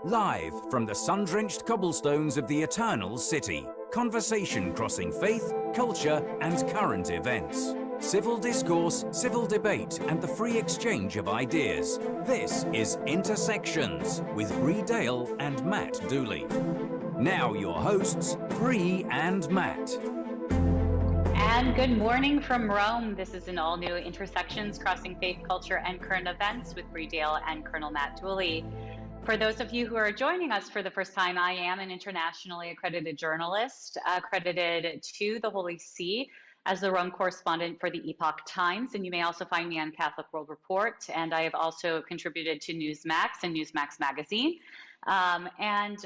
Live from the sun-drenched cobblestones of the Eternal City, conversation crossing faith, culture, and current events. Civil discourse, civil debate, and the free exchange of ideas. This is Intersections with Bree Dail and Matt Dooley. Now your hosts, Bree and Matt. And good morning from Rome. This is an all-new Intersections Crossing Faith, Culture, and Current Events with Bree Dail and Colonel Matt Dooley. For those of you who are joining us for the first time, I am an internationally accredited journalist, accredited to the Holy See as the Rome correspondent for the Epoch Times, and you may also find me on Catholic World Report, and I have also contributed to Newsmax and Newsmax Magazine, and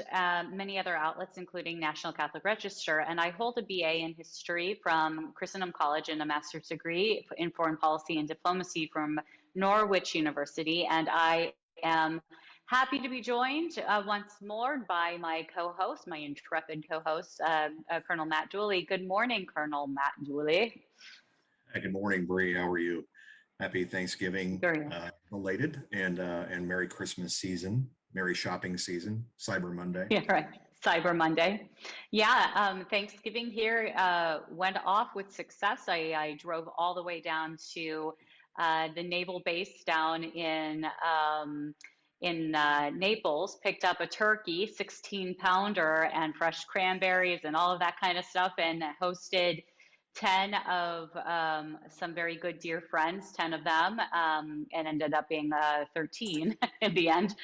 many other outlets, including National Catholic Register, and I hold a BA in History from Christendom College and a master's degree in Foreign Policy and Diplomacy from Norwich University, and I am happy to be joined once more by my co-host, my intrepid co-host, Colonel Matt Dooley. Good morning, Colonel Matt Dooley. Good morning, Bree. How are you? Happy Thanksgiving, belated, and Merry Christmas season, Merry shopping season, Cyber Monday. Yeah, right. Cyber Monday. Yeah, Thanksgiving here went off with success. I drove all the way down to the naval base down in Naples, picked up a turkey, 16-pounder, and fresh cranberries and all of that kind of stuff, and hosted 10 of some very good dear friends, 10 of them, and ended up being 13 in the end,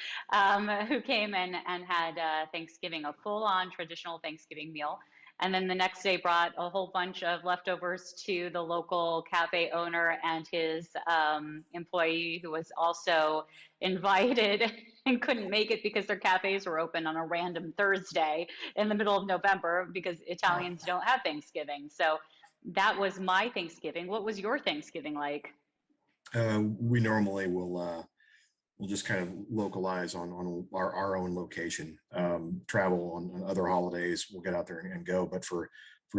who came in and had Thanksgiving, a full-on traditional Thanksgiving meal. And then the next day brought a whole bunch of leftovers to the local cafe owner and his employee, who was also invited and couldn't make it because their cafes were open on a random Thursday in the middle of November because Italians don't have Thanksgiving. So that was my Thanksgiving. What was your Thanksgiving like? We normally will we'll just kind of localize on our own location. Travel on other holidays, we'll get out there and go. But for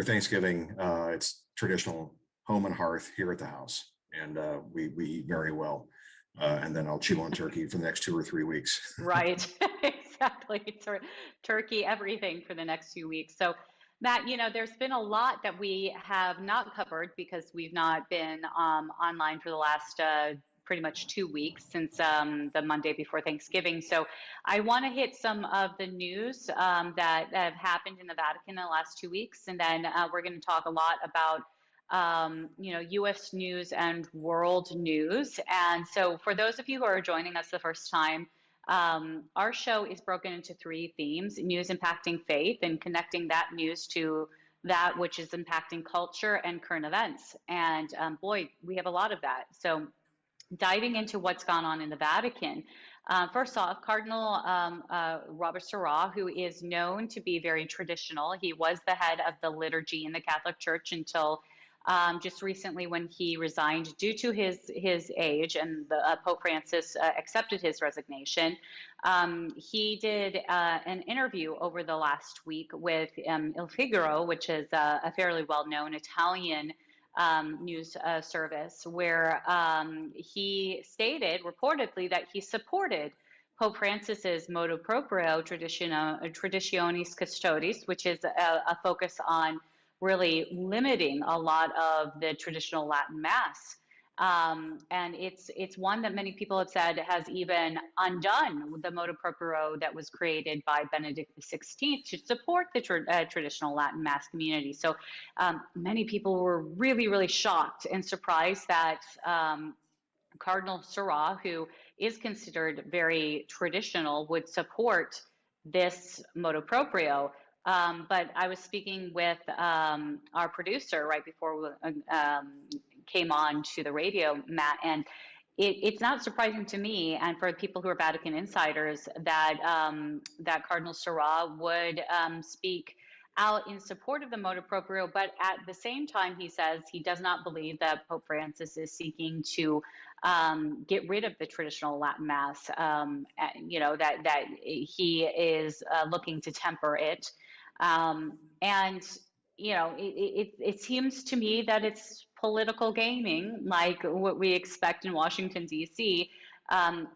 Thanksgiving, it's traditional home and hearth here at the house, and we eat very well. And then I'll chew on turkey for the next 2 or 3 weeks. Right, exactly. Turkey, everything for the next 2 weeks. So, Matt, there's been a lot that we have not covered because we've not been online for the last pretty much 2 weeks since the Monday before Thanksgiving. So I want to hit some of the news that have happened in the Vatican in the last 2 weeks. And then we're going to talk a lot about U.S. news and world news. And so for those of you who are joining us the first time, our show is broken into 3 themes: news impacting faith, and connecting that news to that which is impacting culture and current events. And boy, we have a lot of that. So diving into what's gone on in the Vatican. First off, Cardinal Robert Sarah, who is known to be very traditional. He was the head of the liturgy in the Catholic Church until just recently, when he resigned due to his age, and Pope Francis accepted his resignation. He did an interview over the last week with Il Figaro, which is a fairly well-known Italian news service, where he stated reportedly that he supported Pope Francis's motu proprio Traditionis Custodes, which is a focus on really limiting a lot of the traditional Latin Mass. And it's one that many people have said has even undone the motu proprio that was created by Benedict XVI to support the traditional Latin Mass community. So many people were really, really shocked and surprised that Cardinal Sarah, who is considered very traditional, would support this motu proprio. But I was speaking with our producer right before we came on to the radio, Matt, and it's not surprising to me, and for people who are Vatican insiders, that that Cardinal Sarah would speak out in support of the motu proprio, but at the same time, he says he does not believe that Pope Francis is seeking to get rid of the traditional Latin Mass. That he is looking to temper it. It seems to me that it's political gaming, like what we expect in Washington, D.C.,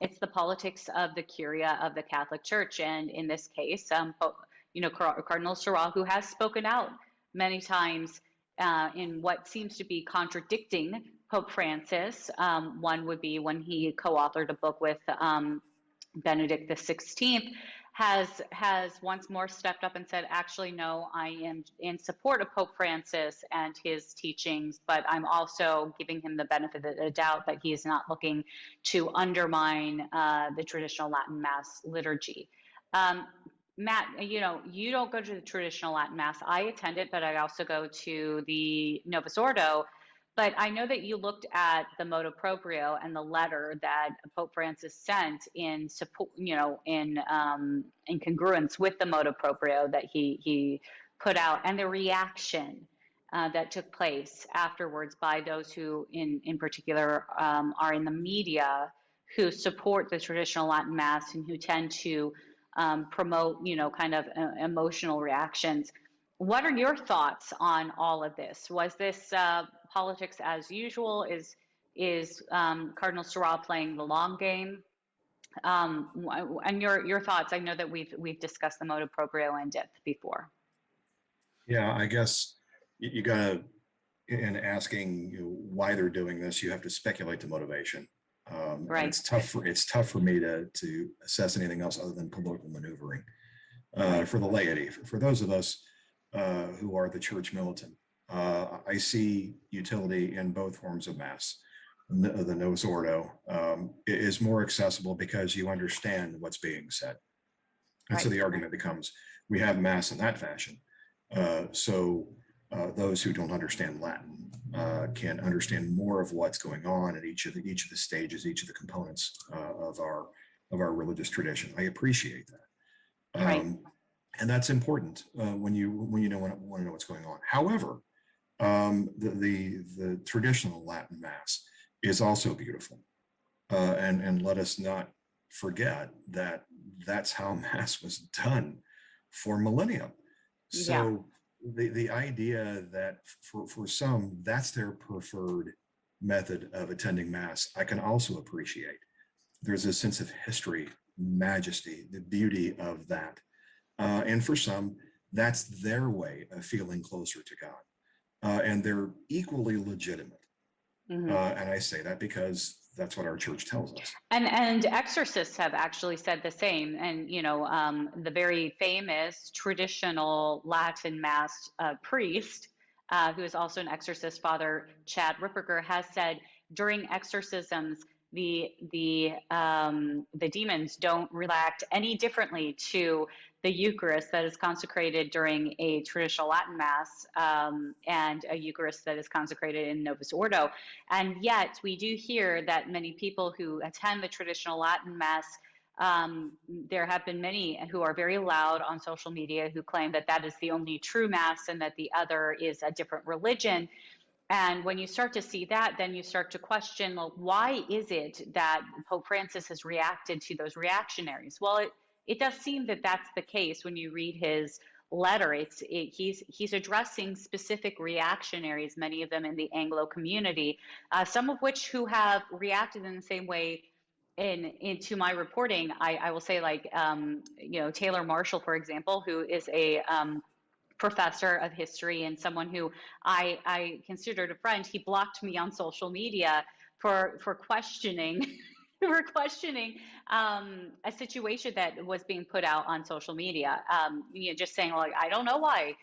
It's the politics of the curia of the Catholic Church, and in this case, Cardinal Sarah, who has spoken out many times in what seems to be contradicting Pope Francis. One would be when he co-authored a book with Benedict the 16th, has once more stepped up and said, actually, no, I am in support of Pope Francis and his teachings, but I'm also giving him the benefit of the doubt that he is not looking to undermine the traditional Latin Mass liturgy. Matt, you don't go to the traditional Latin Mass. I attend it, but I also go to the Novus Ordo. But I know that you looked at the motu proprio and the letter that Pope Francis sent in support, in congruence with the motu proprio that he put out, and the reaction that took place afterwards by those who, in particular, are in the media, who support the traditional Latin Mass and who tend to promote, kind of emotional reactions. What are your thoughts on all of this? Was this politics as usual? Is Cardinal Sarah playing the long game? And your thoughts? I know that we've discussed the motu proprio in depth before. Yeah, I guess you gotta, in asking why they're doing this, you have to speculate the motivation. Right. And it's tough for me to assess anything else other than political maneuvering for the laity. For those of us who are the church militant, I see utility in both forms of Mass. The Novus Ordo is more accessible because you understand what's being said. And so the argument becomes, we have Mass in that fashion. So those who don't understand Latin can understand more of what's going on at each of the stages, each of the components of our religious tradition. I appreciate that. And that's important when you want to know what's going on. However, the traditional Latin Mass is also beautiful, and let us not forget that that's how Mass was done for millennia. So the idea that for some that's their preferred method of attending Mass, I can also appreciate. There's a sense of history, majesty, the beauty of that. And for some, that's their way of feeling closer to God. And they're equally legitimate. And I say that because that's what our church tells us. And exorcists have actually said the same. And, the very famous traditional Latin Mass priest, who is also an exorcist, Father Chad Ripperger, has said during exorcisms, the demons don't react any differently to the Eucharist that is consecrated during a traditional Latin Mass and a Eucharist that is consecrated in Novus Ordo. And yet we do hear that many people who attend the traditional Latin Mass, there have been many who are very loud on social media who claim that that is the only true Mass and that the other is a different religion. And when you start to see that, then you start to question, well, why is it that Pope Francis has reacted to those reactionaries? Well, it does seem that that's the case when you read his letter. He's addressing specific reactionaries, many of them in the Anglo community, some of which who have reacted in the same way into my reporting. I will say, like, Taylor Marshall, for example, who is a professor of history and someone who I considered a friend. He blocked me on social media for questioning a situation that was being put out on social media. Just saying, like, I don't know why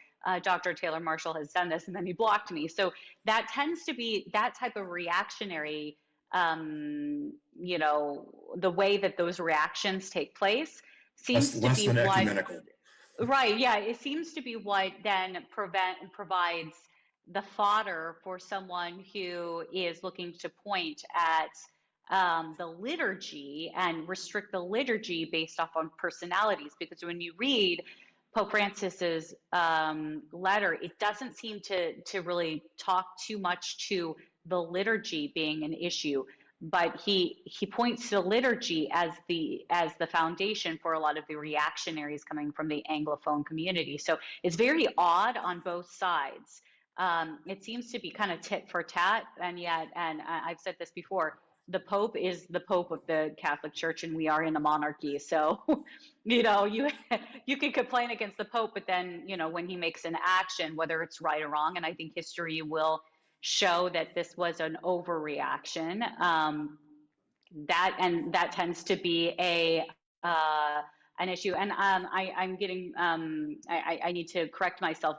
Dr. Taylor Marshall has done this, and then he blocked me. So that tends to be that type of reactionary, the way that those reactions take place seems to be ecumenical. Right. Yeah. It seems to be what then provides the fodder for someone who is looking to point at the liturgy and restrict the liturgy based off on personalities. Because when you read Pope Francis's letter, it doesn't seem to really talk too much to the liturgy being an issue. But he points to liturgy as the foundation for a lot of the reactionaries coming from the Anglophone community. So it's very odd on both sides. It seems to be kind of tit for tat, and I've said this before, the Pope is the Pope of the Catholic Church, and we are in a monarchy. So, you you can complain against the Pope, but then, when he makes an action, whether it's right or wrong, and I think history will show that this was an overreaction. That tends to be an issue. And I'm getting I need to correct myself.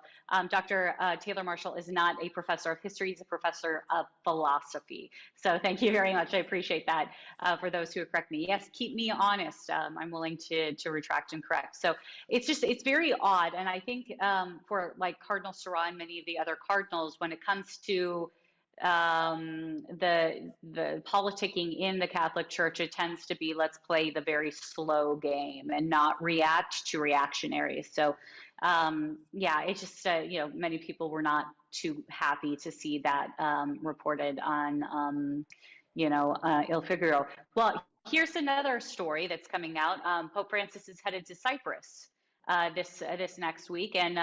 Dr. Taylor Marshall is not a professor of history; he's a professor of philosophy. So thank you very much. I appreciate that. For those who correct me, yes, keep me honest. I'm willing to retract and correct. So it's very odd, and I think for like Cardinal Sarah and many of the other cardinals, when it comes to the politicking in the Catholic Church, it tends to be, let's play the very slow game and not react to reactionaries. So it's just many people were not too happy to see that reported on Il Figaro. Well, here's another story that's coming out. Pope Francis is headed to Cyprus this next week, and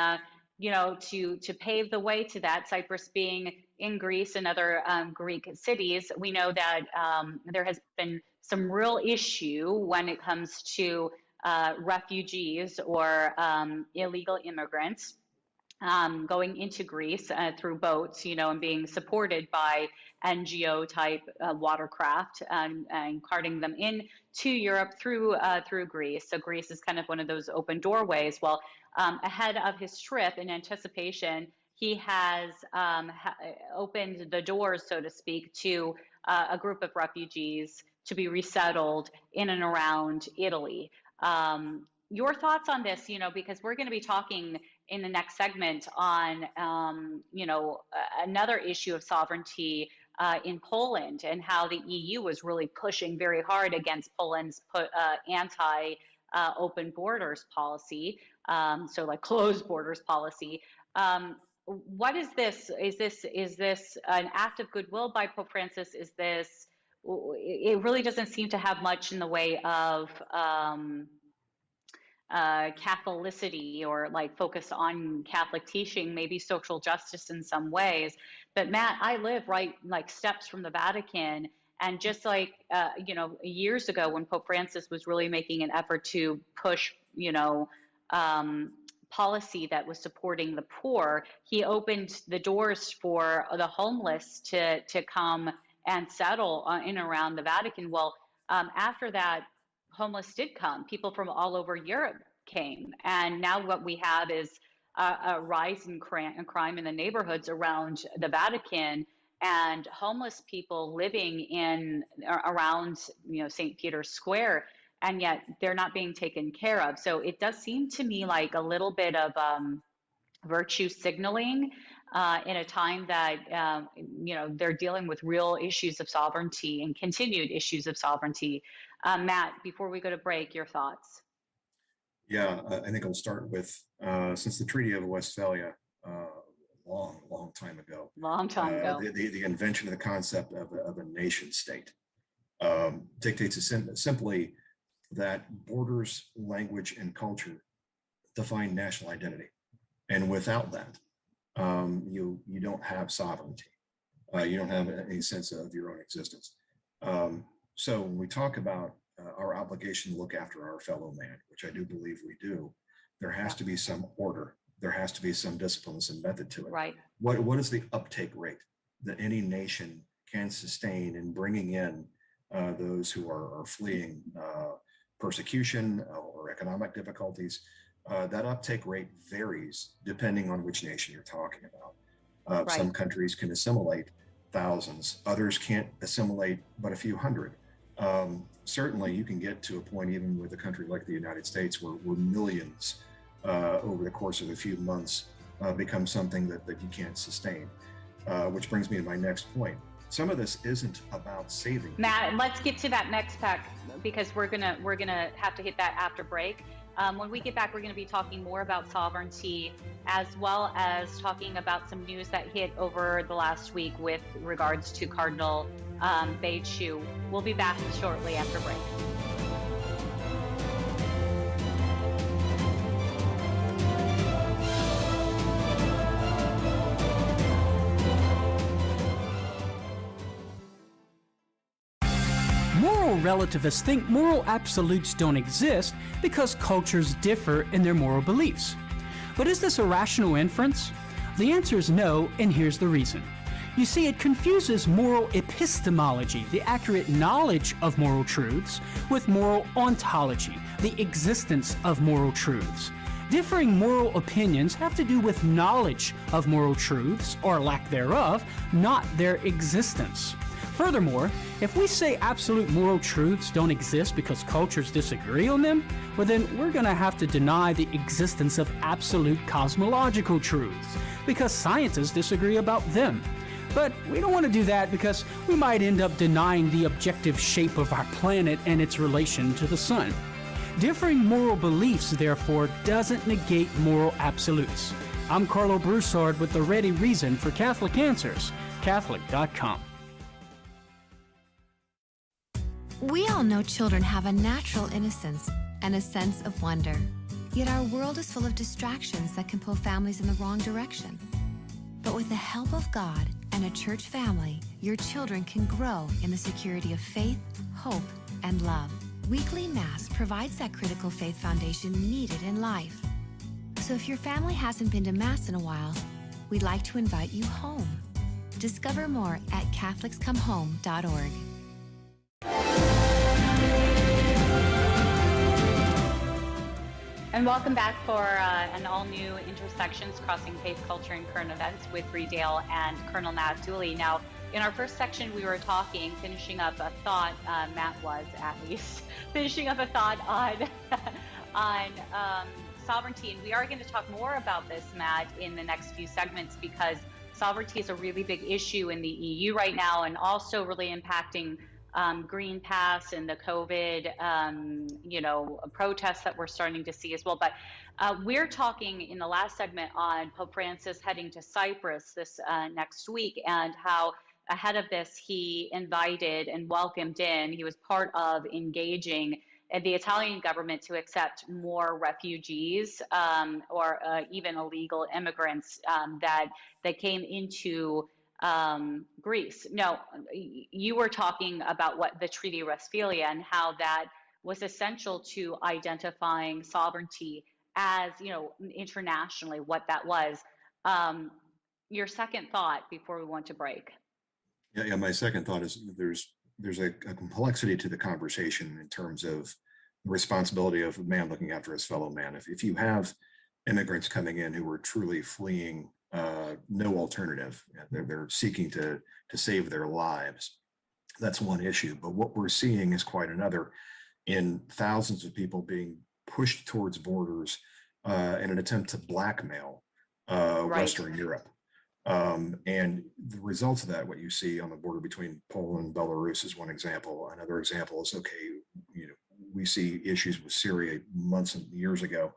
to pave the way to that, Cyprus being in Greece and other Greek cities, we know that there has been some real issue when it comes to refugees or illegal immigrants going into Greece through boats, and being supported by NGO type watercraft and carting them in to Europe through Greece. So Greece is kind of one of those open doorways. Well, ahead of his trip, in anticipation, he has opened the doors, so to speak, to a group of refugees to be resettled in and around Italy. Your thoughts on this, because we're going to be talking in the next segment on, another issue of sovereignty in Poland, and how the EU was really pushing very hard against Poland's anti-open borders policy, so like closed borders policy. What is this? Is this an act of goodwill by Pope Francis? Is this? It really doesn't seem to have much in the way of Catholicity or like focus on Catholic teaching, maybe social justice in some ways. But Matt, I live right like steps from the Vatican, and just like years ago when Pope Francis was really making an effort to push policy that was supporting the poor, he opened the doors for the homeless to come and settle in and around the Vatican. Well, after that, homeless did come. People from all over Europe came. And now what we have is a rise in crime in the neighborhoods around the Vatican, and homeless people living around St. Peter's Square, and yet they're not being taken care of. So it does seem to me like a little bit of virtue signaling in a time that they're dealing with real issues of sovereignty and continued issues of sovereignty. Matt, before we go to break, your thoughts? Yeah, I think I'll start with since the Treaty of Westphalia, long time ago. The invention of the concept of a nation state dictates simply that borders, language, and culture define national identity, and without that, you don't have sovereignty. You don't have any sense of your own existence. So when we talk about our obligation to look after our fellow man, which I do believe we do, there has to be some order. There has to be some discipline, some method to it. Right. What is the uptake rate that any nation can sustain in bringing in those who are fleeing persecution or economic difficulties? That uptake rate varies depending on which nation you're talking about. Right. Some countries can assimilate thousands, others can't assimilate but a few hundred. Certainly you can get to a point even with a country like the United States where millions over the course of a few months become something that you can't sustain, which brings me to my next point. Some of this isn't about saving. Matt, let's get to that next pack, because we're gonna have to hit that after break. When we get back, we're going to be talking more about sovereignty, as well as talking about some news that hit over the last week with regards to Cardinal Becciu. We'll be back shortly after break. moral relativists think moral absolutes don't exist because cultures differ in their moral beliefs. But is this a rational inference? The answer is no, and here's the reason. You see, it confuses moral epistemology, the accurate knowledge of moral truths, with moral ontology, the existence of moral truths. Differing moral opinions have to do with knowledge of moral truths, or lack thereof, not their existence. Furthermore, if we say absolute moral truths don't exist because cultures disagree on them, well then we're going to have to deny the existence of absolute cosmological truths, because scientists disagree about them. But we don't want to do that because we might end up denying the objective shape of our planet and its relation to the sun. Differing moral beliefs, therefore, doesn't negate moral absolutes. I'm Carlo Broussard with the ready reason for Catholic Answers, Catholic.com. We all know children have a natural innocence and a sense of wonder. Yet our world is full of distractions that can pull families in the wrong direction. But with the help of God and a church family, your children can grow in the security of faith, hope, and love. Weekly Mass provides that critical faith foundation needed in life. So if your family hasn't been to Mass in a while, we'd like to invite you home. Discover more at CatholicsComeHome.org. And welcome back for an all-new Intersections Crossing Faith, Culture, and Current Events with Bree Dail and Colonel Matt Dooley. Now, in our first section, we were finishing up a thought, Matt was at least, finishing up a thought on sovereignty. And we are going to talk more about this, Matt, in the next few segments, because sovereignty is a really big issue in the EU right now, and also really impacting Green Pass and the COVID, protests that we're starting to see as well. But we're talking in the last segment on Pope Francis heading to Cyprus this next week, and how ahead of this he invited and welcomed in, he was part of engaging the Italian government to accept more refugees or even illegal immigrants that came into Greece. Now, you were talking about what the Treaty of Westphalia and how that was essential to identifying sovereignty as, internationally, what that was. Your second thought before we went to break. Yeah. My second thought is there's a complexity to the conversation in terms of the responsibility of a man looking after his fellow man. If you have immigrants coming in who are truly fleeing no alternative, they're seeking to save their lives, that's one issue. But what we're seeing is quite another, in thousands of people being pushed towards borders in an attempt to blackmail Western Europe. And the results of that, what you see on the border between Poland and Belarus is one example. Another example is, we see issues with Syria months and years ago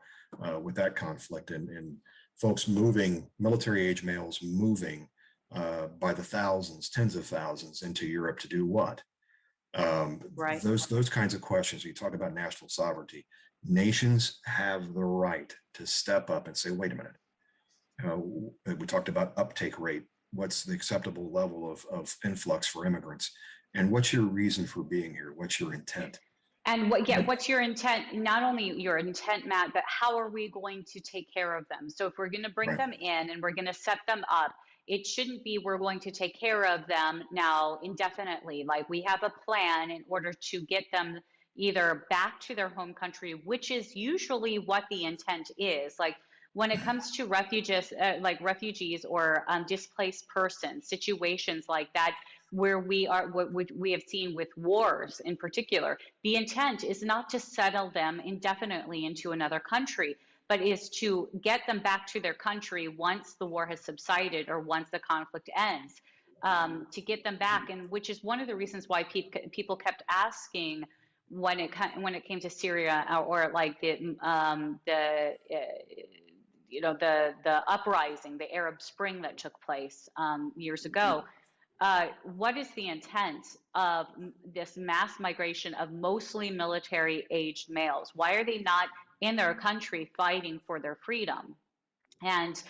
with that conflict, and folks moving, military age males moving by the thousands, tens of thousands into Europe to do what? Those kinds of questions. You talk about national sovereignty. Nations have the right to step up and say, wait a minute. We talked about uptake rate. What's the acceptable level of influx for immigrants? And what's your reason for being here? What's your intent? And what's your intent? Not only your intent, Matt, but how are we going to take care of them? So if we're going to bring them in and we're going to set them up, it shouldn't be we're going to take care of them now indefinitely. Like, we have a plan in order to get them either back to their home country, which is usually what the intent is. Like, when it comes to refugees or displaced persons, situations like that, where what we have seen with wars in particular, the intent is not to settle them indefinitely into another country, but is to get them back to their country once the war has subsided or once the conflict ends, to get them back. And which is one of the reasons why people kept asking when it came to Syria, or like the uprising, the Arab Spring that took place years ago. What is the intent of this mass migration of mostly military-aged males? Why are they not in their country fighting for their freedom? And,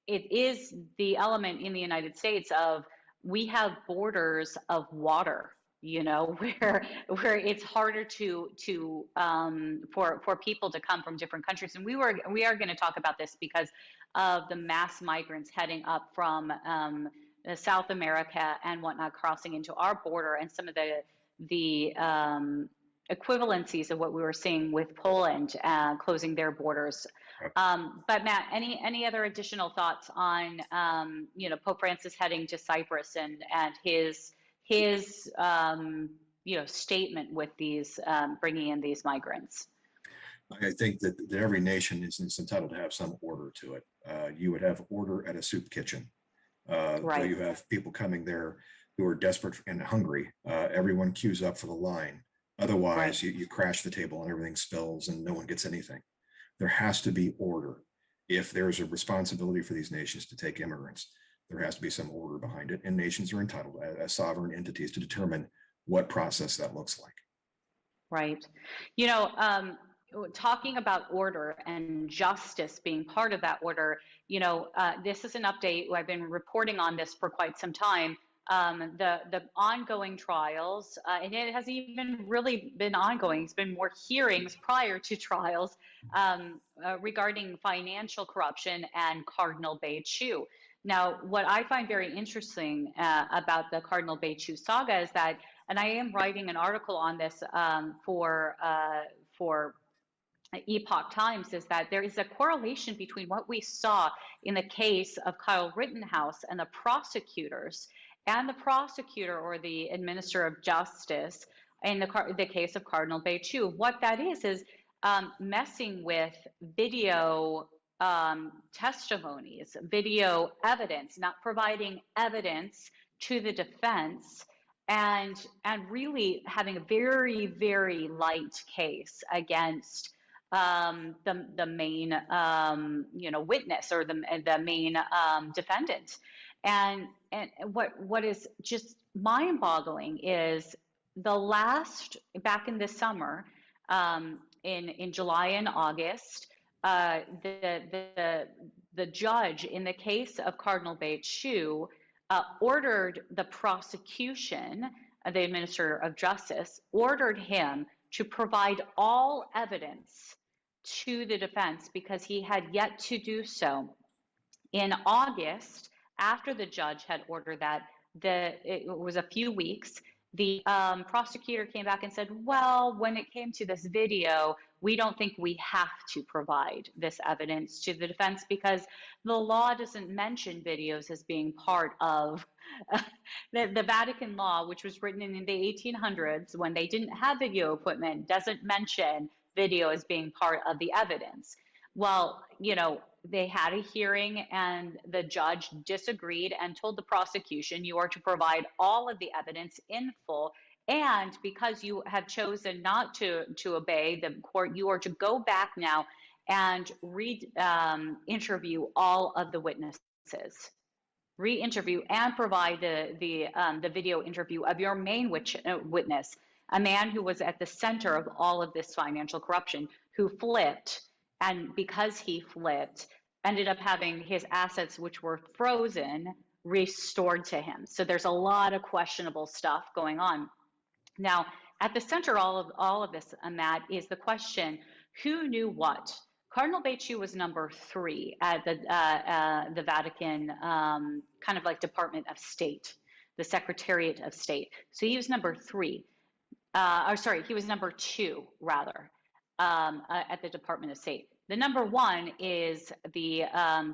it is the element in the United States of, we have borders of water. where it's harder for people to come from different countries. And we are going to talk about this because of the mass migrants heading up from South America and whatnot, crossing into our border, and some of the equivalencies of what we were seeing with Poland closing their borders. But Matt, any other additional thoughts on Pope Francis heading to Cyprus and his statement with these bringing in these migrants? I think that every nation is entitled to have some order to it. You would have order at a soup kitchen. Right. You have people coming there who are desperate and hungry. Everyone queues up for the line. Otherwise, Right. you crash the table and everything spills and no one gets anything. There has to be order. If there's a responsibility for these nations to take immigrants, there has to be some order behind it. And nations are entitled as sovereign entities to determine what process that looks like. Right. Talking about order and justice being part of that order, this is an update. I've been reporting on this for quite some time. The ongoing trials, and it hasn't even really been ongoing. It's been more hearings prior to trials regarding financial corruption and Cardinal Bay-Chu. Now, what I find very interesting about the Cardinal Bay-Chu saga is that, and I am writing an article on this for Epoch Times, is that there is a correlation between what we saw in the case of Kyle Rittenhouse and the prosecutors, and the prosecutor or the administrator of justice in the case of Cardinal Bay-Chu. What that is messing with video testimonies, video evidence, not providing evidence to the defense, and really having a very, very light case against the main witness or the main defendant. And what is just mind-boggling is back in the summer, in July and August, the judge in the case of Cardinal Bay-Chu ordered the prosecution, the administrator of justice, ordered him to provide all evidence to the defense because he had yet to do so. In August, after the judge had ordered that, it was a few weeks, the prosecutor came back and said, well, when it came to this video, we don't think we have to provide this evidence to the defense because the law doesn't mention videos as being part of the Vatican law, which was written in the 1800s when they didn't have video equipment, doesn't mention video as being part of the evidence. Well, they had a hearing and the judge disagreed and told the prosecution, you are to provide all of the evidence in full. And because you have chosen not to obey the court, you are to go back now and interview all of the witnesses, re-interview and provide the video interview of your main witness, a man who was at the center of all of this financial corruption, who flipped, and because he flipped, ended up having his assets, which were frozen, restored to him. So there's a lot of questionable stuff going on. Now, at the center of all of this, Matt, is the question, who knew what? Cardinal Bay-Chu was number 3 at the Vatican, kind of like Department of State, the Secretariat of State. So he was number 3. He was number 2, rather, at the Department of State. The number 1 is the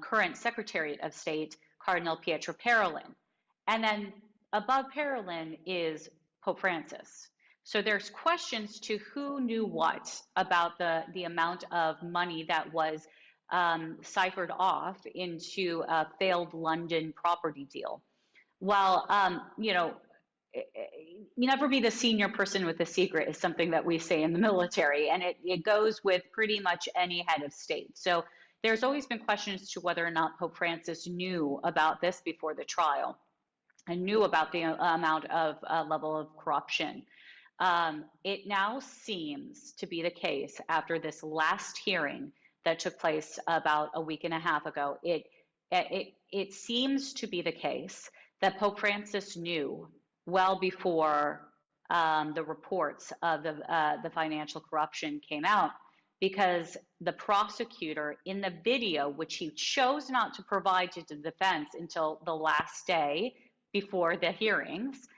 current Secretariat of State, Cardinal Pietro Parolin. And then above Parolin is Pope Francis. So there's questions to who knew what about the amount of money that was ciphered off into a failed London property deal. Well, never be the senior person with the secret is something that we say in the military, and it goes with pretty much any head of state. So there's always been questions to whether or not Pope Francis knew about this before the trial and knew about the amount of level of corruption. It now seems to be the case after this last hearing that took place about a week and a half ago. It seems to be the case that Pope Francis knew well before the reports of the financial corruption came out, because the prosecutor in the video, which he chose not to provide to the defense until the last day before the hearings,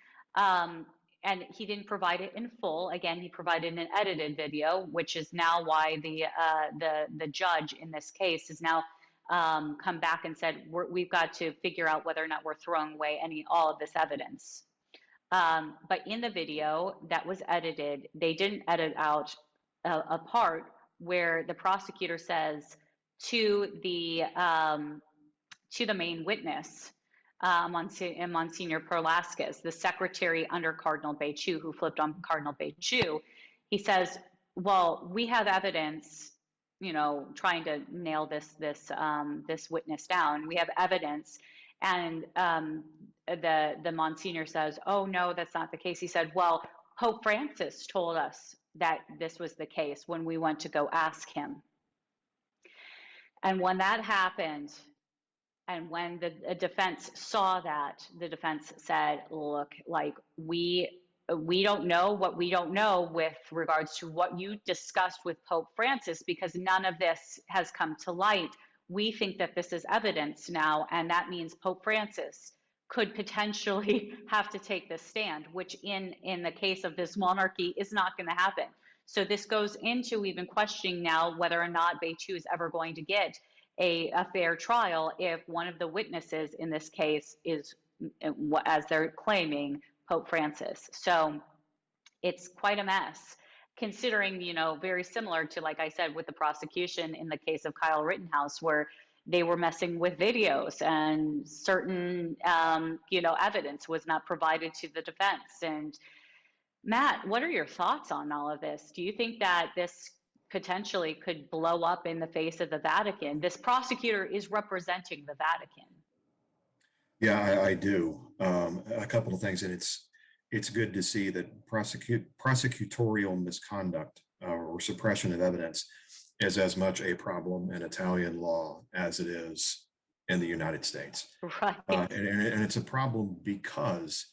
and he didn't provide it in full. Again, he provided an edited video, which is now why the judge in this case has now come back and said we've got to figure out whether or not we're throwing away all of this evidence. But in the video that was edited, they didn't edit out a part where the prosecutor says to the main witness, Monsignor Perlascas, the secretary under Cardinal Becciu, who flipped on Cardinal Becciu, he says, "Well, we have evidence, trying to nail this witness down. We have evidence." And the Monsignor says, "Oh no, that's not the case." He said, "Well, Pope Francis told us that this was the case when we went to go ask him." And when that happened, and when the defense saw that, the defense said, "Look, like we don't know what we don't know with regards to what you discussed with Pope Francis, because none of this has come to light. We think that this is evidence now, and that means Pope Francis could potentially have to take this stand," which in the case of this monarchy is not going to happen. So this goes into even questioning now whether or not Becciu is ever going to get a fair trial if one of the witnesses in this case is, as they're claiming, Pope Francis. So it's quite a mess, considering, very similar to, like I said, with the prosecution in the case of Kyle Rittenhouse, where they were messing with videos and certain, evidence was not provided to the defense. And Matt, what are your thoughts on all of this? Do you think that this potentially could blow up in the face of the Vatican? This prosecutor is representing the Vatican. Yeah, I do. A couple of things, and it's good to see that prosecutorial misconduct or suppression of evidence is as much a problem in Italian law as it is in the United States. Right. And it's a problem because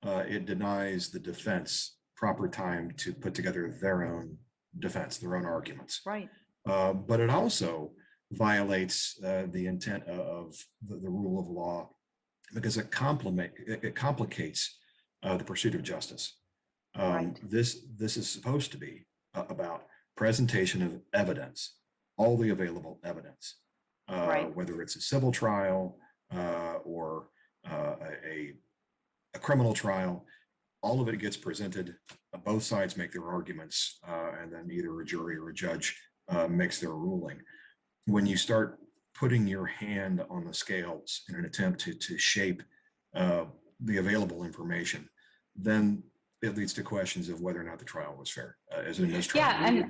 it denies the defense proper time to put together their own defense, their own arguments. Right. But it also violates the intent of the rule of law, because it complicates the pursuit of justice. Right. This is supposed to be about presentation of evidence, all the available evidence, Right. whether it's a civil trial or a criminal trial. All of it gets presented. Both sides make their arguments, and then either a jury or a judge makes their ruling. When you start putting your hand on the scales in an attempt to shape the available information, then it leads to questions of whether or not the trial was fair. As a mistrial. Yeah,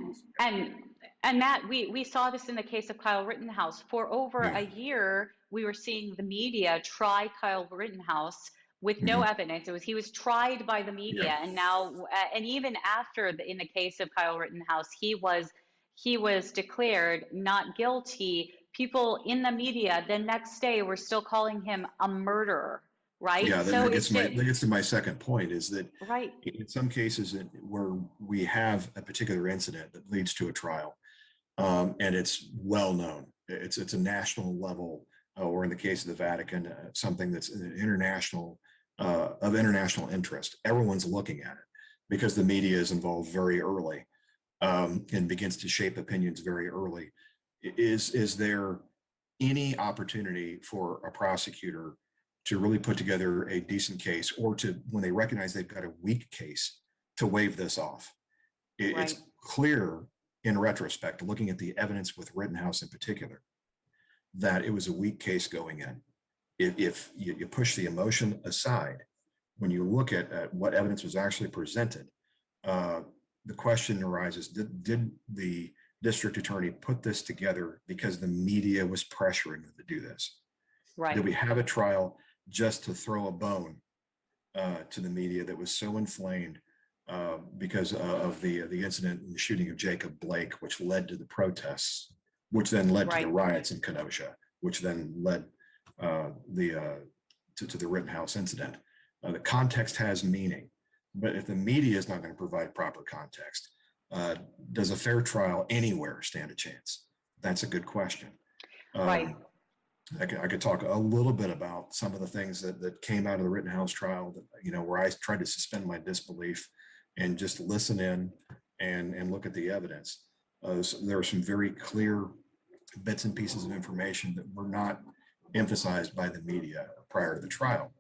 and Matt, we saw this in the case of Kyle Rittenhouse. For over a year, we were seeing the media try Kyle Rittenhouse with no evidence. He was tried by the media, and now, and even after in the case of Kyle Rittenhouse, he was declared not guilty. People in the media the next day were still calling him a murderer, right? Yeah, so that gets to my second point, is that right. in some cases where we have a particular incident that leads to a trial, and it's well known, it's a national level, or in the case of the Vatican, something that's an international of international interest. Everyone's looking at it because the media is involved very early, and begins to shape opinions very early. Is there any opportunity for a prosecutor to really put together a decent case, or to, when they recognize they've got a weak case, to wave this off? It's clear in retrospect, looking at the evidence with Rittenhouse in particular, that it was a weak case going in. If you push the emotion aside, when you look at what evidence was actually presented, the question arises, did the district attorney put this together because the media was pressuring them to do this? Right. Did we have a trial just to throw a bone to the media that was so inflamed because of the incident and the shooting of Jacob Blake, which led to the protests, which then led to the riots in Kenosha, which then led to the Rittenhouse incident? The context has meaning. But if the media is not going to provide proper context, does a fair trial anywhere stand a chance? That's a good question. Right. I could talk a little bit about some of the things that came out of the Rittenhouse trial that, where I tried to suspend my disbelief and just listen in and look at the evidence. So there are some very clear bits and pieces of information that were not emphasized by the media prior to the trial.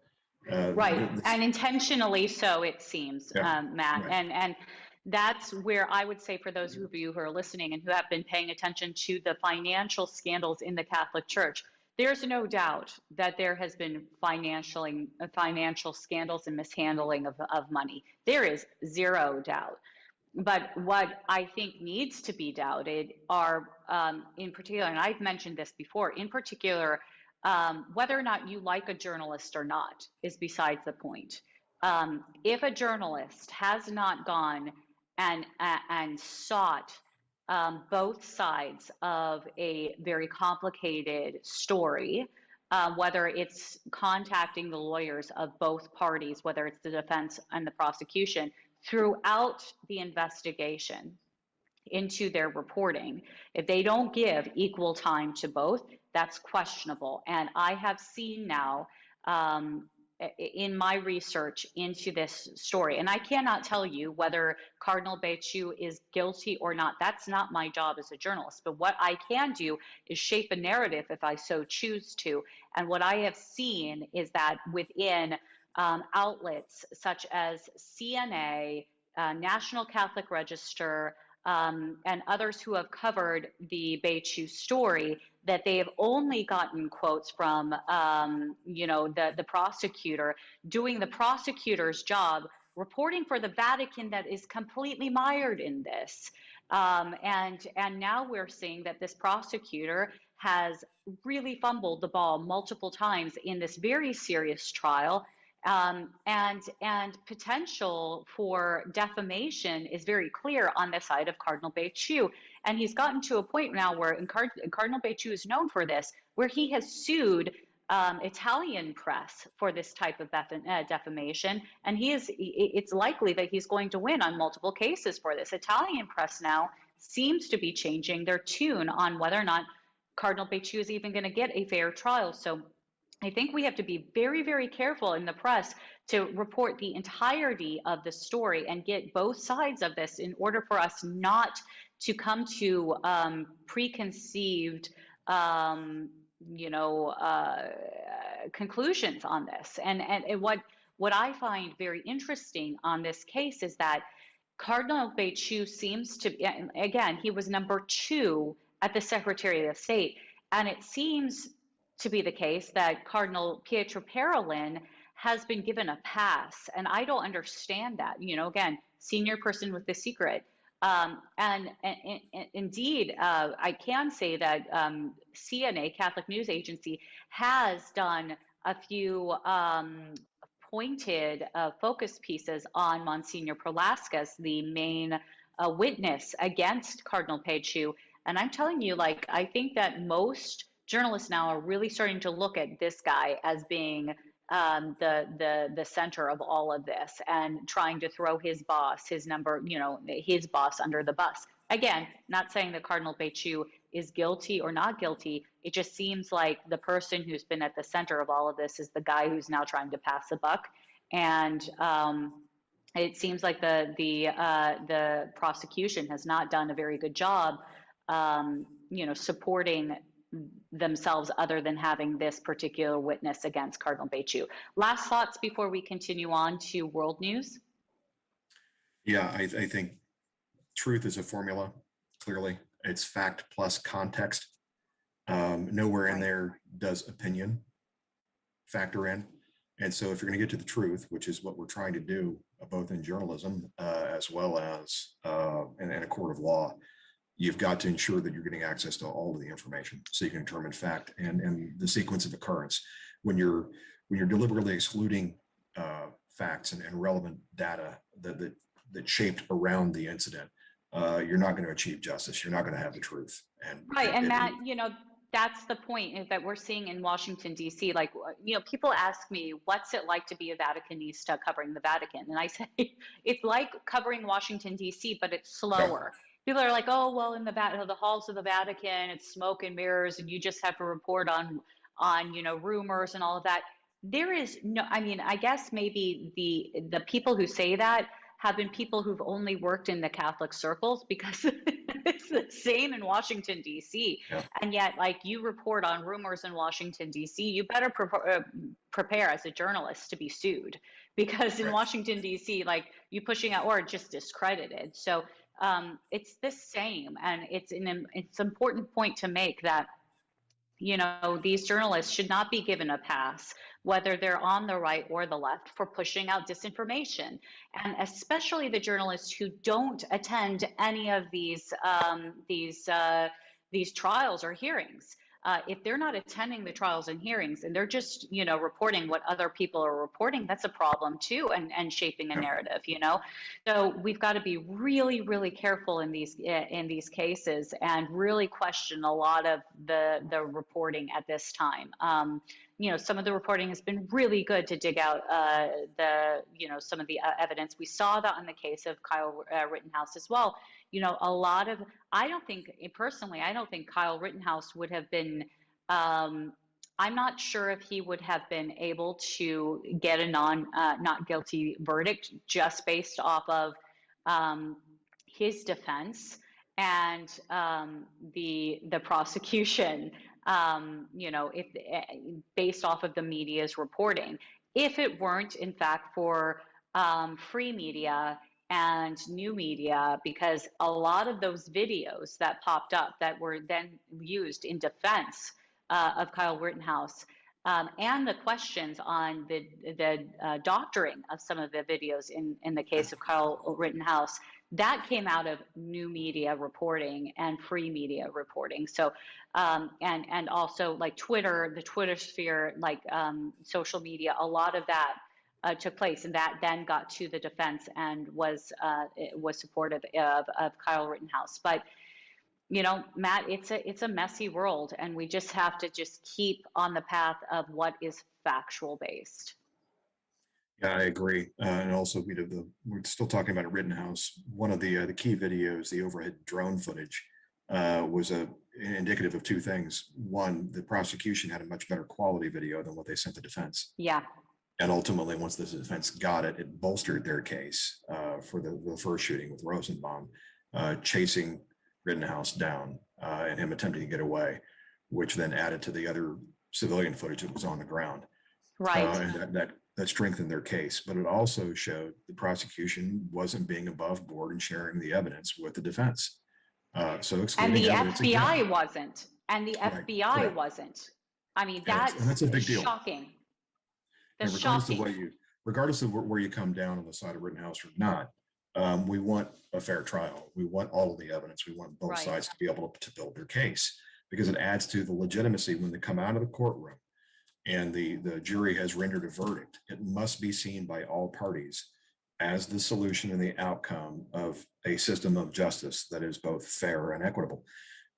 Right, and intentionally so, it seems, Yeah, Matt. right. And that's where I would say, for those of you who are listening and who have been paying attention to the financial scandals in the Catholic Church, there's no doubt that there has been financial scandals and mishandling of money. There is zero doubt. But what I think needs to be doubted are, in particular, and I've mentioned this before, in particular, whether or not you like a journalist or not is besides the point. If a journalist has not gone and sought both sides of a very complicated story, whether it's contacting the lawyers of both parties, whether it's the defense and the prosecution, throughout the investigation into their reporting, if they don't give equal time to both, that's questionable. And I have seen now in my research into this story, and I cannot tell you whether Cardinal Becciu is guilty or not. That's not my job as a journalist. But what I can do is shape a narrative if I so choose to. And what I have seen is that within outlets such as CNA, National Catholic Register, and others who have covered the Becciu story, that they have only gotten quotes from, the prosecutor doing the prosecutor's job, reporting for the Vatican that is completely mired in this. And now we're seeing that this prosecutor has really fumbled the ball multiple times in this very serious trial. And potential for defamation is very clear on the side of Cardinal Becciu. And he's gotten to a point now where, and Cardinal Becciu is known for this, where he has sued Italian press for this type of defamation. And it's likely that he's going to win on multiple cases for this. Italian press now seems to be changing their tune on whether or not Cardinal Becciu is even going to get a fair trial. So I think we have to be very, very careful in the press to report the entirety of the story and get both sides of this in order for us not to come to preconceived, conclusions on this. And what I find very interesting on this case is that Cardinal Becciu seems to, again, he was number 2 at the Secretary of State, and it seems to be the case that Cardinal Pietro Parolin has been given a pass, and I don't understand that. Again, senior person with the secret, and indeed, I can say that CNA, Catholic News Agency, has done a few pointed focus pieces on Monsignor Prolaskas, the main witness against Cardinal Becciu, and I'm telling you, I think that most journalists now are really starting to look at this guy as being the center of all of this, and trying to throw his boss, his boss under the bus. Again, not saying that Cardinal Becciu is guilty or not guilty. It just seems like the person who's been at the center of all of this is the guy who's now trying to pass the buck. And it seems like the prosecution has not done a very good job, supporting themselves, other than having this particular witness against Cardinal Becciu. Last thoughts before we continue on to world news? Yeah, I think truth is a formula. Clearly, it's fact plus context. Nowhere in there does opinion factor in. And so if you're going to get to the truth, which is what we're trying to do, both in journalism as well as in a court of law, you've got to ensure that you're getting access to all of the information so you can determine fact and the sequence of occurrence. When you're deliberately excluding facts and relevant data that shaped around the incident, you're not going to achieve justice. You're not going to have the truth. Right. And Matt, that's the point is that we're seeing in Washington, D.C. Like, people ask me, what's it like to be a Vaticanista covering the Vatican? And I say, it's like covering Washington, D.C., but it's Yeah. slower. People are like, oh, well, in the halls of the Vatican, it's smoke and mirrors, and you just have to report on rumors and all of that. There is no, I mean, I guess maybe the people who say that have been people who've only worked in the Catholic circles, because it's the same in Washington, D.C. Yeah. And yet, like, you report on rumors in Washington, D.C., you better prepare as a journalist to be sued, because in Right. Washington, D.C., like, you pushing out or just discredited. So it's the same. And it's an important point to make that these journalists should not be given a pass, whether they're on the right or the left, for pushing out disinformation. And especially the journalists who don't attend any of these trials or hearings. If they're not attending the trials and hearings and they're just, reporting what other people are reporting, that's a problem too, and shaping a Yeah. narrative, So we've got to be really, really careful in these cases, and really question a lot of the reporting at this time. Some of the reporting has been really good to dig out some of the evidence. We saw that in the case of Kyle Rittenhouse as well. A lot of, I don't think Kyle Rittenhouse would have been, I'm not sure if he would have been able to get a not guilty verdict just based off of his defense and the prosecution, if based off of the media's reporting. If it weren't, in fact, for free media and new media, because a lot of those videos that popped up that were then used in defense of Kyle Rittenhouse, and the questions on the doctoring of some of the videos in the case of Kyle Rittenhouse, that came out of new media reporting and free media reporting. So, and also like Twitter, the Twitter sphere, like social media, a lot of that took place, and that then got to the defense and was supportive of Kyle Rittenhouse. But Matt, it's a messy world, and we just have to just keep on the path of what is factual based. Yeah, I agree. And also, we're still talking about a Rittenhouse. One of the key videos, the overhead drone footage, was indicative of two things. One, the prosecution had a much better quality video than what they sent the defense. Yeah. And ultimately, once the defense got it, it bolstered their case for the first shooting with Rosenbaum, chasing Rittenhouse down and him attempting to get away, which then added to the other civilian footage that was on the ground. Right. And that strengthened their case. But it also showed the prosecution wasn't being above board and sharing the evidence with the defense. So and the evidence FBI again. wasn't. And the Right, FBI correct. wasn't. I mean, And that's a big deal. Shocking. And That's regardless shocking. regardless of where you come down on the side of Rittenhouse or not, we want a fair trial. We want all of the evidence. We want both Right. sides to be able to build their case, because it adds to the legitimacy when they come out of the courtroom and the jury has rendered a verdict. It must be seen by all parties as the solution and the outcome of a system of justice that is both fair and equitable.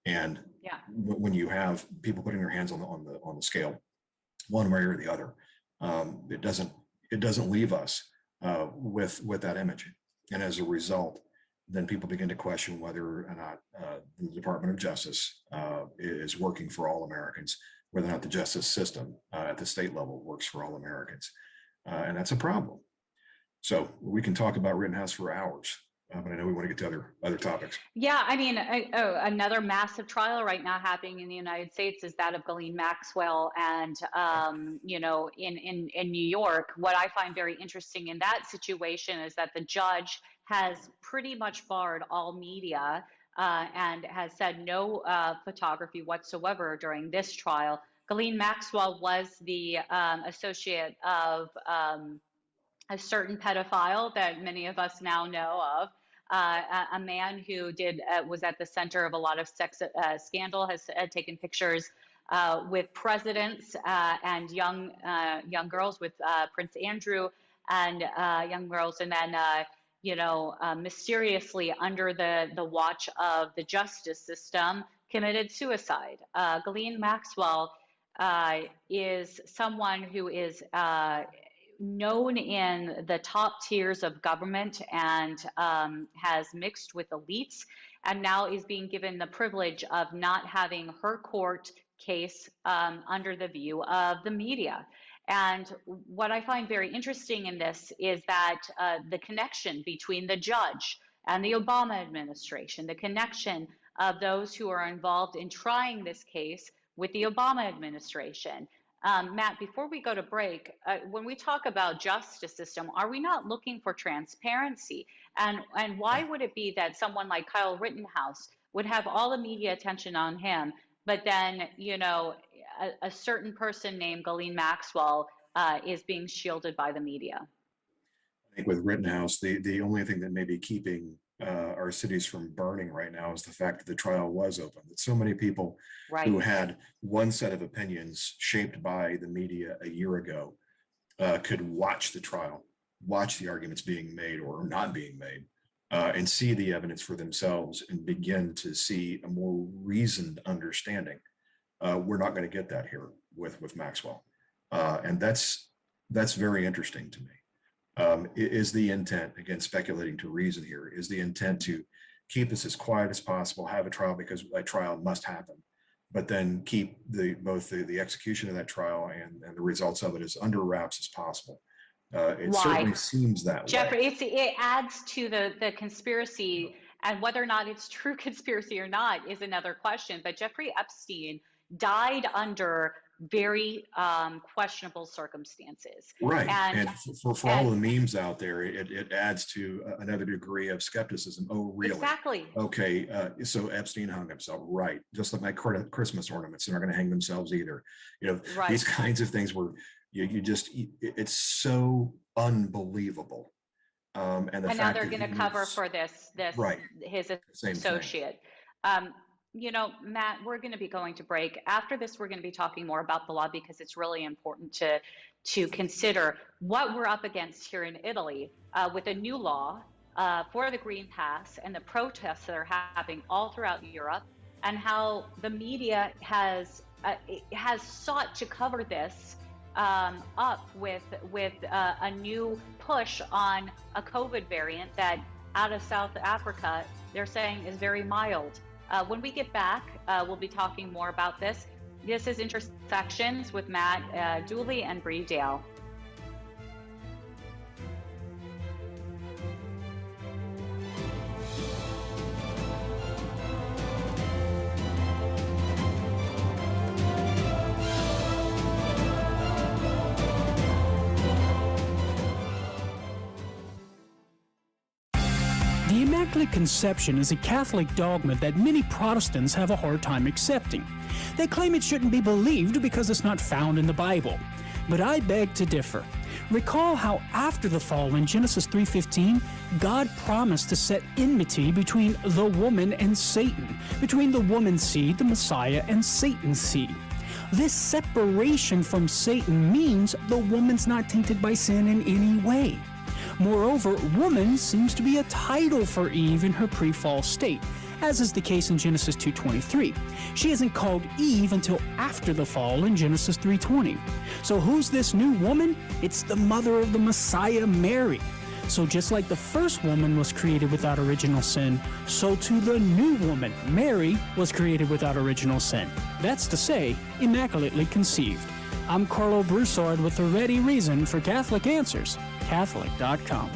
And Yeah. when you have people putting their hands on the scale, one way or the other, it doesn't leave us with that image. And as a result, then people begin to question whether or not the Department of Justice is working for all Americans, whether or not the justice system at the state level works for all Americans. And that's a problem. So we can talk about Rittenhouse for hours, but I know we want to get to other topics. Yeah, I mean, another massive trial right now happening in the United States is that of Ghislaine Maxwell, and in New York. What I find very interesting in that situation is that the judge has pretty much barred all media and has said no photography whatsoever during this trial. Ghislaine Maxwell was the associate of a certain pedophile that many of us now know of. A man who was at the center of a lot of sex scandal, has taken pictures with presidents and young girls, with Prince Andrew and young girls, and then mysteriously under the watch of the justice system, committed suicide. Ghislaine Maxwell is someone who is known in the top tiers of government and has mixed with elites, and now is being given the privilege of not having her court case under the view of the media. And what I find very interesting in this is that the connection between the judge and the Obama administration, the connection of those who are involved in trying this case with the Obama administration. Matt, before we go to break, when we talk about justice system, are we not looking for transparency? And why would it be that someone like Kyle Rittenhouse would have all the media attention on him, but then, you know, a certain person named Ghislaine Maxwell is being shielded by the media? I think with Rittenhouse, the only thing that may be keeping our cities from burning right now is the fact that the trial was open, that so many people who had one set of opinions shaped by the media a year ago could watch the trial, watch the arguments being made or not being made, and see the evidence for themselves and begin to see a more reasoned understanding. We're not going to get that here with Maxwell. And that's very interesting to me. Is the intent, again, speculating to reason here, is the intent to keep this as quiet as possible, have a trial because a trial must happen, but then keep both the execution of that trial and the results of it as under wraps as possible? It certainly seems that Jeffrey, way. it adds to the conspiracy, and whether or not it's true conspiracy or not is another question. But Jeffrey Epstein died under very questionable circumstances. Right. And for all the memes out there, it adds to another degree of skepticism. Oh, really? Exactly. Okay. So Epstein hung himself. Right. Just like my Christmas ornaments, they're not going to hang themselves either. You know, these kinds of things where it's so unbelievable. And now they're going to cover for this his associate. You know, Matt, we're going to be going to break. After this, we're going to be talking more about the law because it's really important to consider what we're up against here in Italy with a new law for the Green Pass and the protests that are happening all throughout Europe, and how the media has sought to cover this up with a new push on a COVID variant that out of South Africa they're saying is very mild. When we get back, we'll be talking more about this. This is Intersections with Matt Dooley and Bree Dail. The Immaculate Conception is a Catholic dogma that many Protestants have a hard time accepting. They claim it shouldn't be believed because it's not found in the Bible. But I beg to differ. Recall how after the fall in Genesis 3:15, God promised to set enmity between the woman and Satan, between the woman's seed, the Messiah, and Satan's seed. This separation from Satan means the woman's not tainted by sin in any way. Moreover, woman seems to be a title for Eve in her pre-fall state, as is the case in Genesis 2:23. She isn't called Eve until after the fall in Genesis 3:20. So who's this new woman? It's the mother of the Messiah, Mary. So just like the first woman was created without original sin, so too the new woman, Mary, was created without original sin. That's to say, immaculately conceived. I'm Carlo Broussard with the ready reason for Catholic Answers, Catholic.com.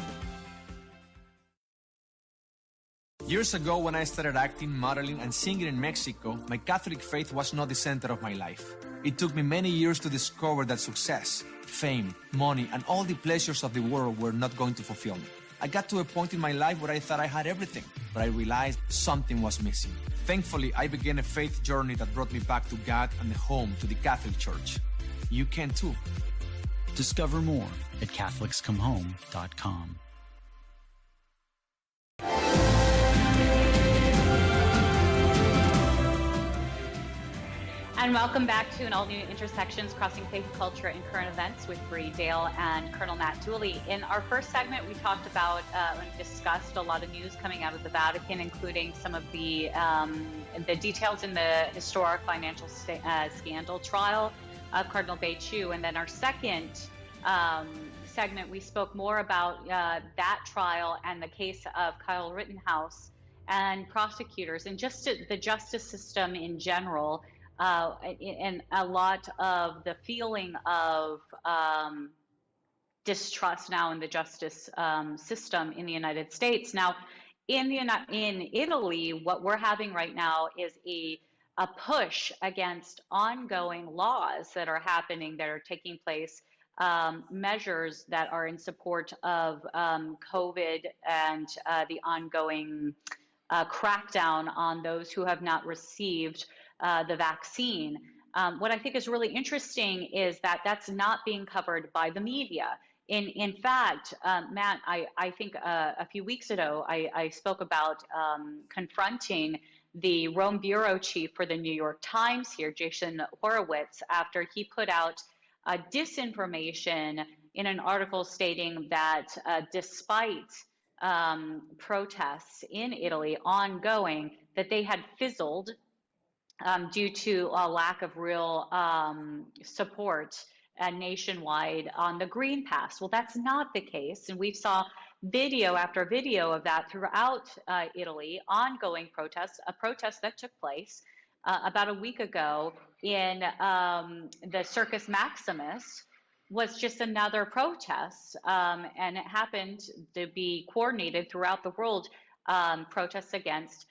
Years ago, when I started acting, modeling, and singing in Mexico, my Catholic faith was not the center of my life. It took me many years to discover that success, fame, money, and all the pleasures of the world were not going to fulfill me. I got to a point in my life where I thought I had everything, but I realized something was missing. Thankfully, I began a faith journey that brought me back to God and home to the Catholic Church. You can too. Discover more at CatholicsComeHome.com. And welcome back to an all-new Intersections Crossing Faith, Culture, and Current Events with Bree Dail and Colonel Matt Dooley. In our first segment, we talked about and discussed a lot of news coming out of the Vatican, including some of the details in the historic financial scandal trial of Cardinal Becciu. And then our second segment, we spoke more about that trial and the case of Kyle Rittenhouse and prosecutors and just the justice system in general. And a lot of the feeling of distrust now in the justice system in the United States. Now, in Italy, what we're having right now is a push against ongoing laws that are happening, that are taking place, measures that are in support of COVID and the ongoing crackdown on those who have not received the vaccine. What I think is really interesting is that that's not being covered by the media. In fact, Matt, I think a few weeks ago, I spoke about confronting the Rome bureau chief for the New York Times here, Jason Horowitz, after he put out disinformation in an article stating that despite protests in Italy ongoing, that they had fizzled due to a lack of real support nationwide on the Green Pass. Well, that's not the case. And we saw video after video of that throughout Italy, ongoing protests, a protest that took place about a week ago in the Circus Maximus was just another protest. And it happened to be coordinated throughout the world, protests against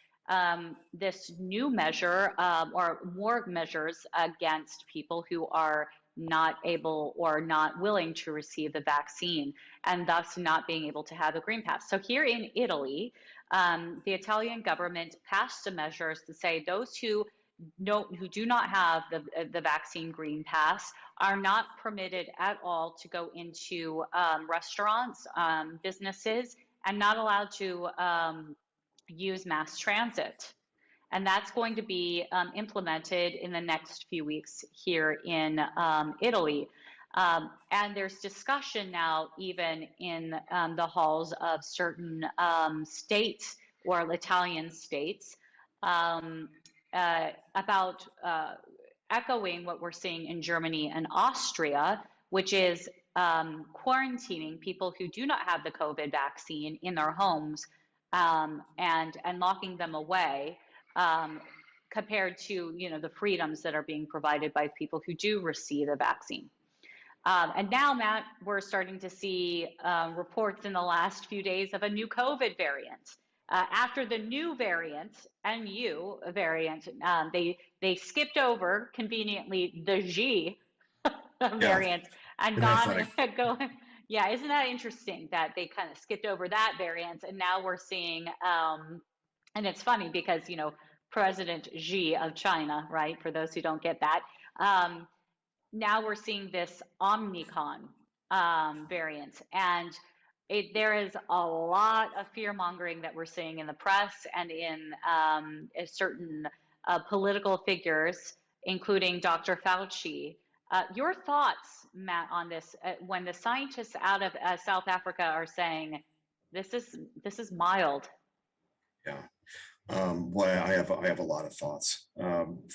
this new measure or more measures against people who are not able or not willing to receive the vaccine and thus not being able to have a Green Pass. So here in Italy, the Italian government passed some measures to say those who do not have the vaccine Green Pass are not permitted at all to go into restaurants, businesses, and not allowed to use mass transit. And that's going to be implemented in the next few weeks here in Italy. And there's discussion now even in the halls of certain states or Italian states about echoing what we're seeing in Germany and Austria, which is quarantining people who do not have the COVID vaccine in their homes and locking them away compared to the freedoms that are being provided by people who do receive the vaccine. And now, Matt, we're starting to see reports in the last few days of a new COVID variant. After the new variant, NU variant, they skipped over conveniently the G variant and gone. Yeah, isn't that interesting that they kind of skipped over that variant, and now we're seeing, and it's funny because President Xi of China, right? For those who don't get that, now we're seeing this Omicron variant, and there is a lot of fear mongering that we're seeing in the press and in certain political figures, including Dr. Fauci. Your thoughts, Matt, on this? When the scientists out of South Africa are saying this is mild. Yeah. Well, I have a lot of thoughts.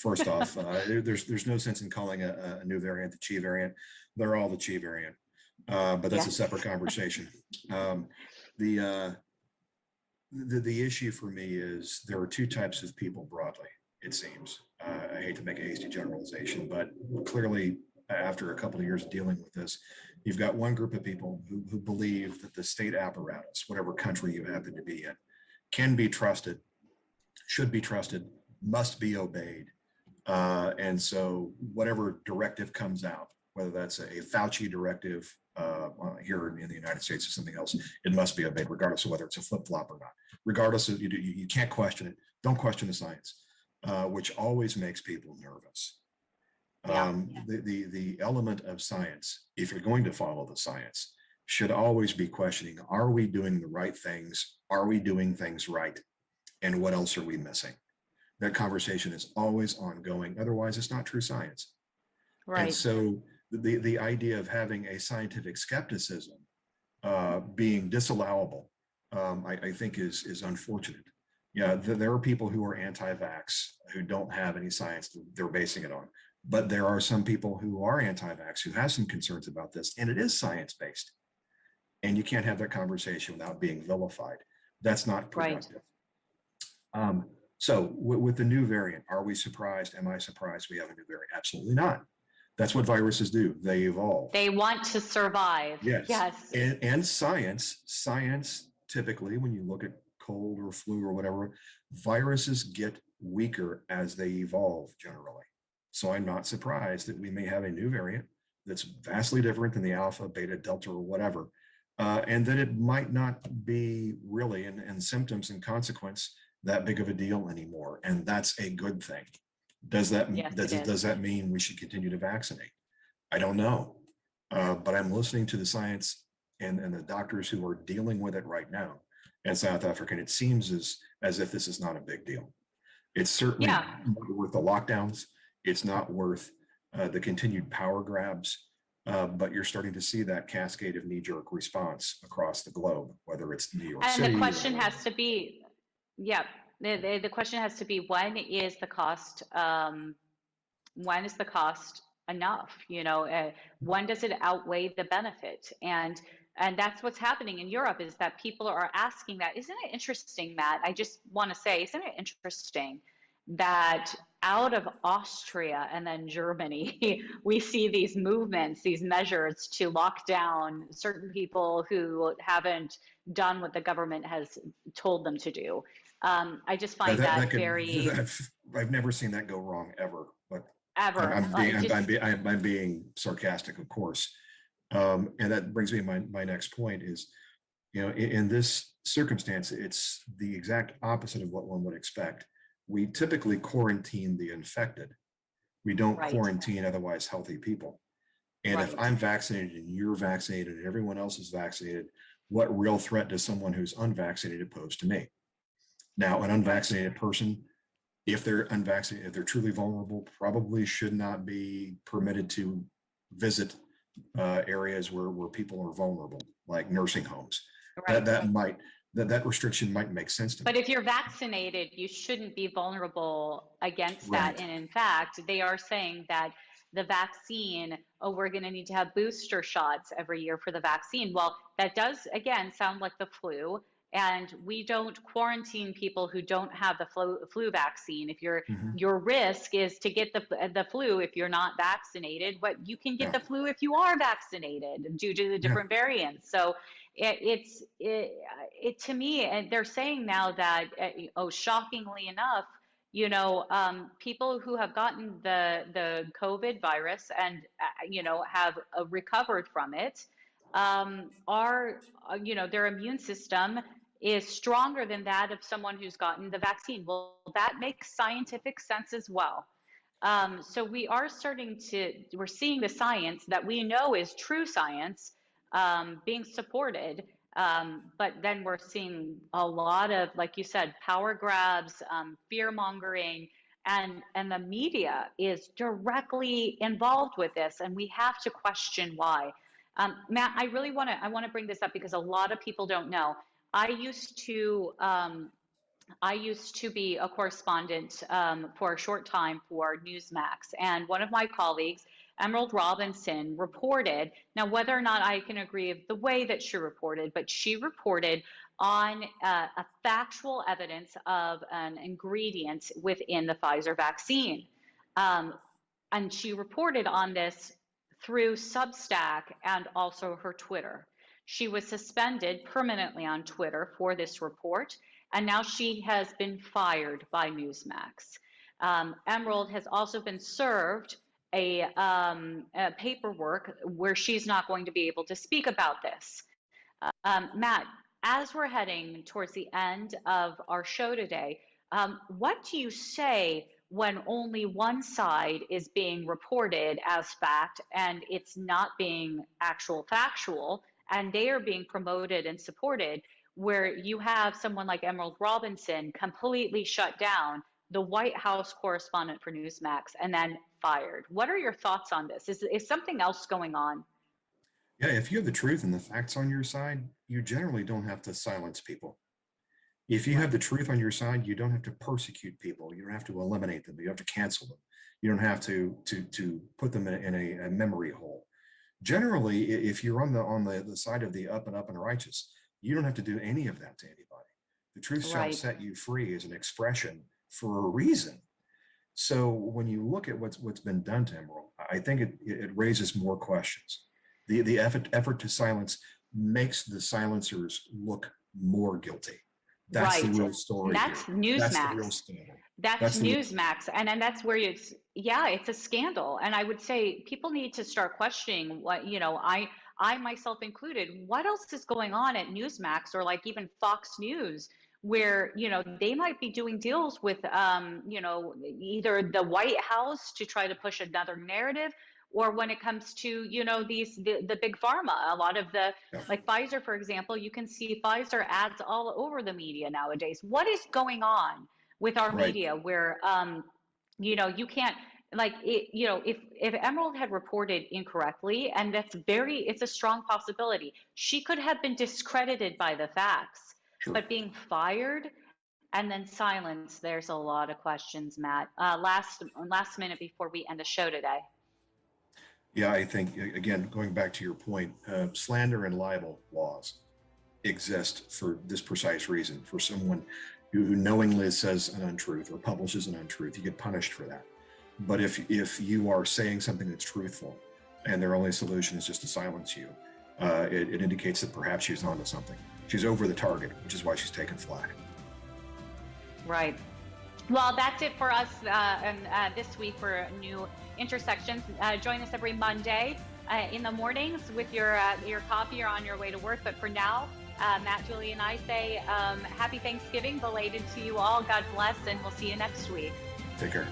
First off, there's no sense in calling a new variant the Chi variant. They're all the Chi variant, but that's a separate conversation. The issue for me is there are two types of people broadly, it seems. I hate to make a hasty generalization, but clearly after a couple of years of dealing with this, you've got one group of people who believe that the state apparatus, whatever country you happen to be in, can be trusted, should be trusted, must be obeyed. And so whatever directive comes out, whether that's a Fauci directive here in the United States or something else, it must be obeyed regardless of whether it's a flip-flop or not. Regardless of, you can't question it. Don't question the science, which always makes people nervous. The element of science, if you're going to follow the science, should always be questioning, are we doing the right things? Are we doing things right? And what else are we missing? That conversation is always ongoing. Otherwise, it's not true science. And Right. so the idea of having a scientific skepticism being disallowable, I think is unfortunate. Yeah, there are people who are anti-vax who don't have any science they're basing it on. But there are some people who are anti-vax who have some concerns about this, and it is science-based. And you can't have that conversation without being vilified. That's not Right. productive. So with the new variant, are we surprised? Am I surprised we have a new variant? Absolutely not. That's what viruses do. They evolve. They want to survive. Yes. Yes. And science typically, when you look at cold or flu or whatever, viruses get weaker as they evolve generally. So I'm not surprised that we may have a new variant that's vastly different than the alpha, beta, delta, or whatever. And that it might not be really in symptoms and consequence that big of a deal anymore. And that's a good thing. Does that Yes, it is. does that mean we should continue to vaccinate? I don't know. But I'm listening to the science and the doctors who are dealing with it right now in South Africa. And it seems as if this is not a big deal. It's certainly Yeah. not worth the lockdowns. It's not worth the continued power grabs. But you're starting to see that cascade of knee-jerk response across the globe, whether it's New York And City. the question has to be, yeah, the question has to be, when is the cost enough? When does it outweigh the benefit? And that's what's happening in Europe, is that people are asking that. Isn't it interesting, Matt? I just want to say, isn't it interesting that out of Austria and then Germany, we see these movements, these measures to lock down certain people who haven't done what the government has told them to do. I just find very I've never seen that go wrong ever, but ever. I'm being sarcastic, of course. And that brings me to my next point is, in this circumstance, it's the exact opposite of what one would expect. We typically quarantine the infected. We don't Right. quarantine otherwise healthy people. And if Right. I'm vaccinated and you're vaccinated and everyone else is vaccinated, what real threat does someone who's unvaccinated pose to me? Now, an unvaccinated person, if they're unvaccinated, if they're truly vulnerable, probably should not be permitted to visit areas where people are vulnerable, like nursing homes. Right. That restriction might make sense to me. But if you're vaccinated, you shouldn't be vulnerable against Right. that. And in fact, they are saying that the vaccine, we're going to need to have booster shots every year for the vaccine. Well, that does, again, sound like the flu. And we don't quarantine people who don't have the flu vaccine. If your risk is to get the flu if you're not vaccinated, but you can get Yeah. the flu if you are vaccinated due to the different variants. So it to me, and they're saying now that shockingly enough, people who have gotten the COVID virus and have recovered from it are their immune system is stronger than that of someone who's gotten the vaccine. Well, that makes scientific sense as well. So we're seeing the science that we know is true science being supported. But then we're seeing a lot of, like you said, power grabs, fear mongering, and the media is directly involved with this, and we have to question why. Matt, I want to bring this up because a lot of people don't know. I used to be a correspondent for a short time for Newsmax, and one of my colleagues, Emerald Robinson, reported. Now, whether or not I can agree with the way that she reported, but she reported on a factual evidence of an ingredient within the Pfizer vaccine, and she reported on this through Substack and also her Twitter. She was suspended permanently on Twitter for this report, and now she has been fired by Newsmax. Emerald has also been served a paperwork where she's not going to be able to speak about this. Matt, as we're heading towards the end of our show today, what do you say when only one side is being reported as fact and it's not being factual, and they are being promoted and supported, where you have someone like Emerald Robinson completely shut down the White House correspondent for Newsmax, and then fired. What are your thoughts on this? Is something else going on? Yeah, if you have the truth and the facts on your side, you generally don't have to silence people. If you have the truth on your side, you don't have to persecute people. You don't have to eliminate them. You don't have to cancel them. You don't have to put them in a memory hole. Generally, if you're on the side of the up and righteous, you don't have to do any of that to anybody. The truth shall Right. set you free is an expression for a reason. So when you look at what's been done to Emerald, I think it raises more questions. The effort to silence makes the silencers look more guilty. That's the Right. real story That's here. That's the real Newsmax. scandal. That's That's the real. Newsmax. And then that's where yeah, it's a scandal. And I would say people need to start questioning what, I myself included, what else is going on at Newsmax or like even Fox News, where, they might be doing deals with, either the White House to try to push another narrative, or when it comes to, the big pharma, a lot of the, Yeah, like Pfizer, for example, you can see Pfizer ads all over the media nowadays. What is going on with our right. media where, you can't, like it, if Emerald had reported incorrectly, and it's a strong possibility, she could have been discredited by the facts, Sure. but being fired and then silenced, there's a lot of questions, Matt. Last minute before we end the show today. Yeah, I think, again, going back to your point, slander and libel laws exist for this precise reason. For someone who knowingly says an untruth or publishes an untruth, you get punished for that. But if you are saying something that's truthful and their only solution is just to silence you, it indicates that perhaps she's onto something. She's over the target, which is why she's taken flack. Right. Well, that's it for us this week for New Intersections. Join us every Monday in the mornings with your coffee or on your way to work. But for now, Matt, Julie, and I say happy Thanksgiving belated to you all. God bless, and we'll see you next week. Take care.